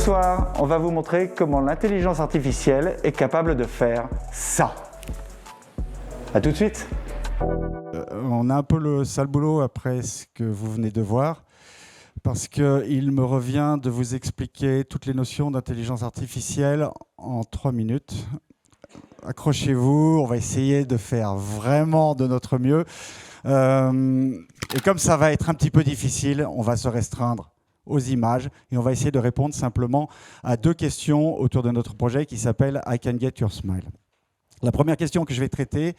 soir, on va vous montrer comment l'intelligence artificielle est capable de faire ça. A tout de suite. On a un peu le sale boulot après ce que vous venez de voir, parce qu'il me revient de vous expliquer toutes les notions d'intelligence artificielle en 3 minutes. Accrochez-vous, on va essayer de faire vraiment de notre mieux. Et comme ça va être un petit peu difficile, on va se restreindre aux images et on va essayer de répondre simplement à 2 questions autour de notre projet qui s'appelle I Can Get Your Smile. La première question que je vais traiter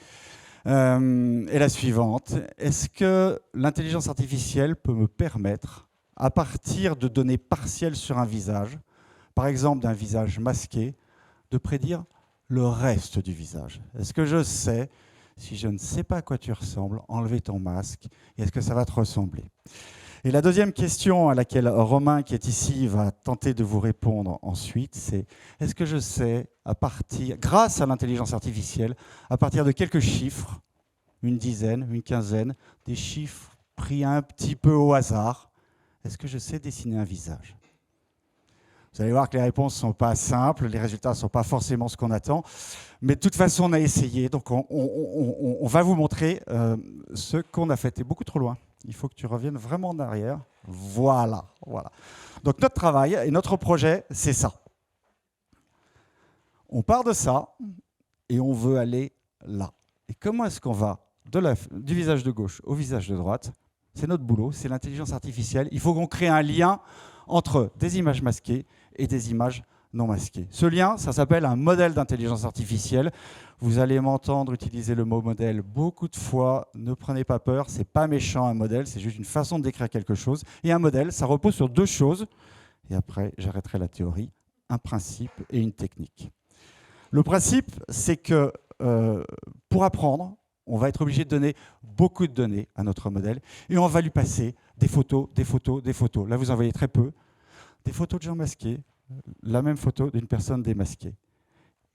est la suivante. Est-ce que l'intelligence artificielle peut me permettre, à partir de données partielles sur un visage, par exemple d'un visage masqué, de prédire le reste du visage? Est-ce que je sais, si je ne sais pas à quoi tu ressembles, enlever ton masque, et est-ce que ça va te ressembler? Et la deuxième question à laquelle Romain, qui est ici, va tenter de vous répondre ensuite, c'est est-ce que je sais, grâce à l'intelligence artificielle, à partir de quelques chiffres, une dizaine, une quinzaine, des chiffres pris un petit peu au hasard, est-ce que je sais dessiner un visage? Vous allez voir que les réponses ne sont pas simples, les résultats ne sont pas forcément ce qu'on attend, mais de toute façon, on a essayé, donc on va vous montrer ce qu'on a fait. Tu es beaucoup trop loin. Il faut que tu reviennes vraiment en arrière. Voilà. Donc notre travail et notre projet, c'est ça. On part de ça et on veut aller là. Et comment est-ce qu'on va du visage de gauche au visage de droite? C'est notre boulot, c'est l'intelligence artificielle. Il faut qu'on crée un lien entre des images masquées et des images non masquées. Ce lien, ça s'appelle un modèle d'intelligence artificielle. Vous allez m'entendre utiliser le mot modèle beaucoup de fois. Ne prenez pas peur, c'est pas méchant un modèle, c'est juste une façon de décrire quelque chose. Et un modèle, ça repose sur 2 choses. Et après, j'arrêterai la théorie, un principe et une technique. Le principe, c'est que pour apprendre, on va être obligé de donner beaucoup de données à notre modèle et on va lui passer des photos, des photos, des photos. Là, vous en voyez très peu. Des photos de gens masqués, la même photo d'une personne démasquée.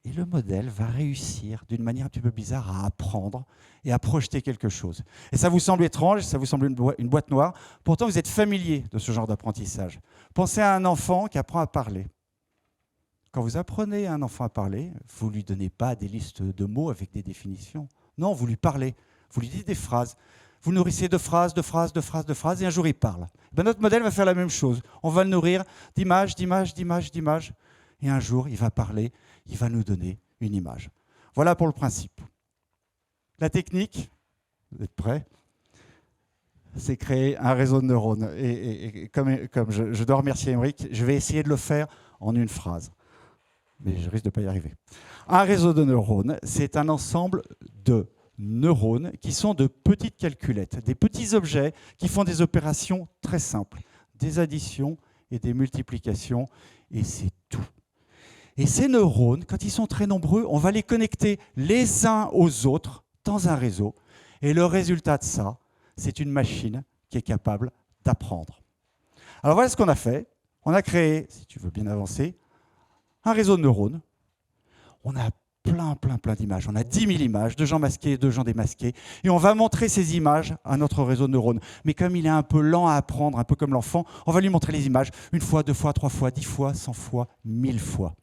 Et le modèle va réussir d'une manière un petit peu bizarre à apprendre et à projeter quelque chose. Et ça vous semble étrange, ça vous semble une boîte noire. Pourtant, vous êtes familier de ce genre d'apprentissage. Pensez à un enfant qui apprend à parler. Quand vous apprenez à un enfant à parler, vous ne lui donnez pas des listes de mots avec des définitions. Non, vous lui parlez, vous lui dites des phrases. Vous le nourrissez de phrases, et un jour il parle. Ben, notre modèle va faire la même chose. On va le nourrir d'images, et un jour il va parler, il va nous donner une image. Voilà pour le principe. La technique, vous êtes prêts? C'est créer un réseau de neurones. Et comme je dois remercier Émeric, je vais essayer de le faire en une phrase. Mais je risque de ne pas y arriver. Un réseau de neurones, c'est un ensemble de neurones qui sont de petites calculettes, des petits objets qui font des opérations très simples, des additions et des multiplications, et c'est tout. Et ces neurones, quand ils sont très nombreux, on va les connecter les uns aux autres dans un réseau, et le résultat de ça, c'est une machine qui est capable d'apprendre. Alors voilà ce qu'on a fait. On a créé, si tu veux bien avancer, un réseau de neurones. On a plein d'images. On a 10 000 images de gens masqués et de gens démasqués. Et on va montrer ces images à notre réseau de neurones. Mais comme il est un peu lent à apprendre, un peu comme l'enfant, on va lui montrer les images 1 fois, 2 fois, 3 fois, 10 fois, 100 fois, 1000 fois.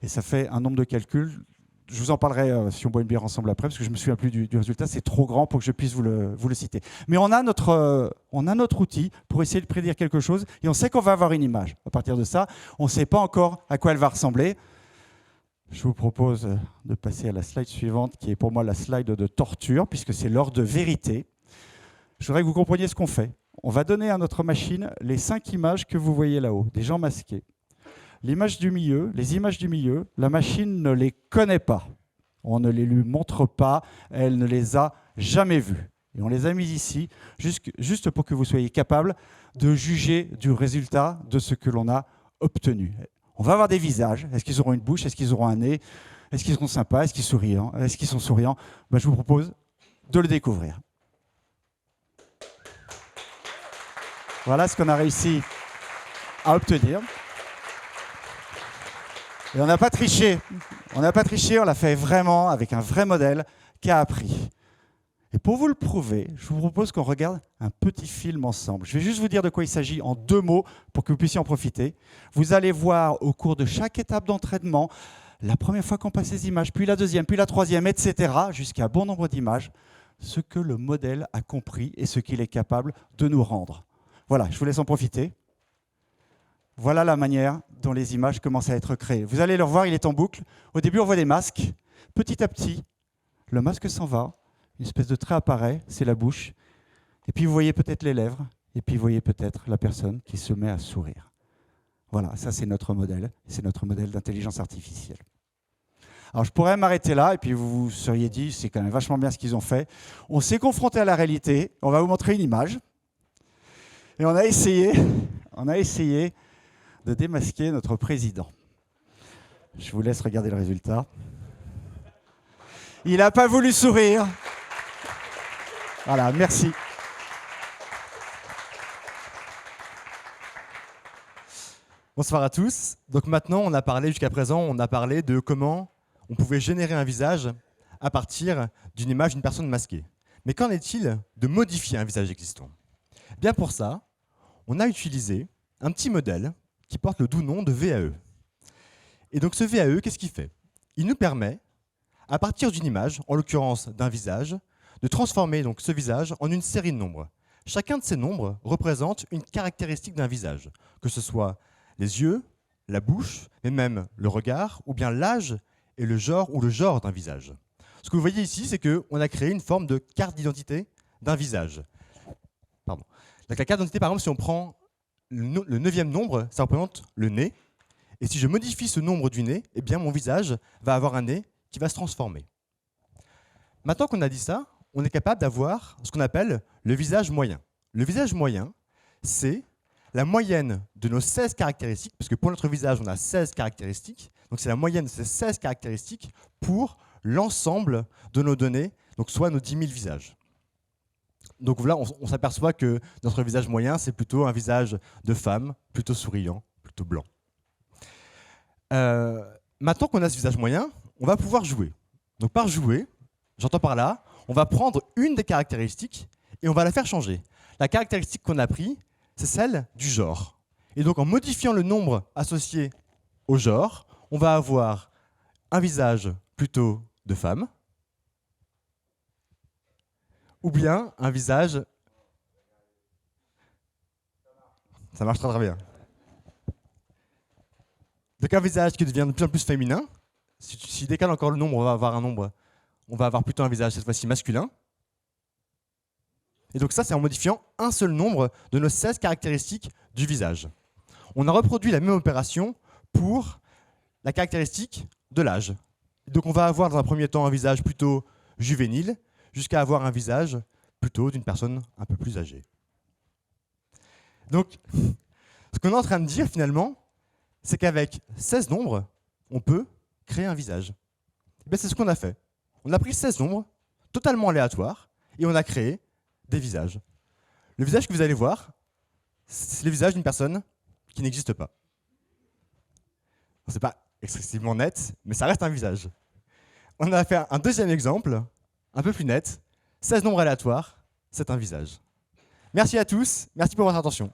Et ça fait un nombre de calculs. Je vous en parlerai si on boit une bière ensemble après, parce que je ne me souviens plus du résultat. C'est trop grand pour que je puisse vous le citer. Mais on a notre outil pour essayer de prédire quelque chose. Et on sait qu'on va avoir une image. À partir de ça, on ne sait pas encore à quoi elle va ressembler. Je vous propose de passer à la slide suivante, qui est pour moi la slide de torture, puisque c'est l'heure de vérité. Je voudrais que vous compreniez ce qu'on fait. On va donner à notre machine les 5 images que vous voyez là-haut, des gens masqués. Les images du milieu, la machine ne les connaît pas. On ne les lui montre pas, elle ne les a jamais vues. Et on les a mises ici, juste pour que vous soyez capable de juger du résultat de ce que l'on a obtenu. On va avoir des visages. Est-ce qu'ils auront une bouche? Est-ce qu'ils auront un nez? Est-ce qu'ils seront sympas? Est-ce qu'ils sont souriants? Ben, je vous propose de le découvrir. Voilà ce qu'on a réussi à obtenir. Et on n'a pas triché. On l'a fait vraiment avec un vrai modèle qui a appris. Et pour vous le prouver, je vous propose qu'on regarde un petit film ensemble. Je vais juste vous dire de quoi il s'agit en 2 mots pour que vous puissiez en profiter. Vous allez voir au cours de chaque étape d'entraînement, la première fois qu'on passe ces images, puis la deuxième, puis la troisième, etc., jusqu'à un bon nombre d'images, ce que le modèle a compris et ce qu'il est capable de nous rendre. Voilà, je vous laisse en profiter. Voilà la manière dont les images commencent à être créées. Vous allez le revoir, il est en boucle. Au début, on voit des masques. Petit à petit, le masque s'en va. Une espèce de trait apparaît, c'est la bouche. Et puis vous voyez peut-être les lèvres. Et puis vous voyez peut-être la personne qui se met à sourire. Voilà, ça c'est notre modèle. C'est notre modèle d'intelligence artificielle. Alors je pourrais m'arrêter là, et puis vous vous seriez dit, c'est quand même vachement bien ce qu'ils ont fait. On s'est confronté à la réalité. On va vous montrer une image. Et on a essayé de démasquer notre président. Je vous laisse regarder le résultat. Il n'a pas voulu sourire. Voilà, merci. Bonsoir à tous. Donc maintenant, jusqu'à présent, on a parlé de comment on pouvait générer un visage à partir d'une image d'une personne masquée. Mais qu'en est-il de modifier un visage existant? Bien pour ça, on a utilisé un petit modèle qui porte le doux nom de VAE. Et donc ce VAE, qu'est-ce qu'il fait? Il nous permet, à partir d'une image, en l'occurrence d'un visage, de transformer donc ce visage en une série de nombres. Chacun de ces nombres représente une caractéristique d'un visage, que ce soit les yeux, la bouche, mais même le regard, ou bien l'âge et le genre ou le genre d'un visage. Ce que vous voyez ici, c'est qu'on a créé une forme de carte d'identité d'un visage. Pardon. Donc la carte d'identité, par exemple, si on prend le 9e nombre, ça représente le nez. Et si je modifie ce nombre du nez, eh bien mon visage va avoir un nez qui va se transformer. Maintenant qu'on a dit ça, on est capable d'avoir ce qu'on appelle le visage moyen. Le visage moyen, c'est la moyenne de nos 16 caractéristiques, parce que pour notre visage, on a 16 caractéristiques, donc c'est la moyenne de ces 16 caractéristiques pour l'ensemble de nos données, donc soit nos 10 000 visages. Donc là, on s'aperçoit que notre visage moyen, c'est plutôt un visage de femme, plutôt souriant, plutôt blanc. Maintenant qu'on a ce visage moyen, on va pouvoir jouer. Donc par jouer, j'entends par là, on va prendre une des caractéristiques et on va la faire changer. La caractéristique qu'on a prise, c'est celle du genre. Et donc en modifiant le nombre associé au genre, on va avoir un visage plutôt de femme, ou bien un visage... Ça marche très très bien. Donc un visage qui devient de plus en plus féminin. Si je décale encore le nombre, on va avoir plutôt un visage cette fois-ci masculin. Et donc ça, c'est en modifiant un seul nombre de nos 16 caractéristiques du visage. On a reproduit la même opération pour la caractéristique de l'âge. Donc on va avoir dans un premier temps un visage plutôt juvénile, jusqu'à avoir un visage plutôt d'une personne un peu plus âgée. Donc, ce qu'on est en train de dire finalement, c'est qu'avec 16 nombres, on peut créer un visage. C'est ce qu'on a fait. On a pris 16 nombres, totalement aléatoires, et on a créé des visages. Le visage que vous allez voir, c'est le visage d'une personne qui n'existe pas. Ce n'est pas excessivement net, mais ça reste un visage. On a fait un deuxième exemple, un peu plus net. 16 nombres aléatoires, c'est un visage. Merci à tous, merci pour votre attention.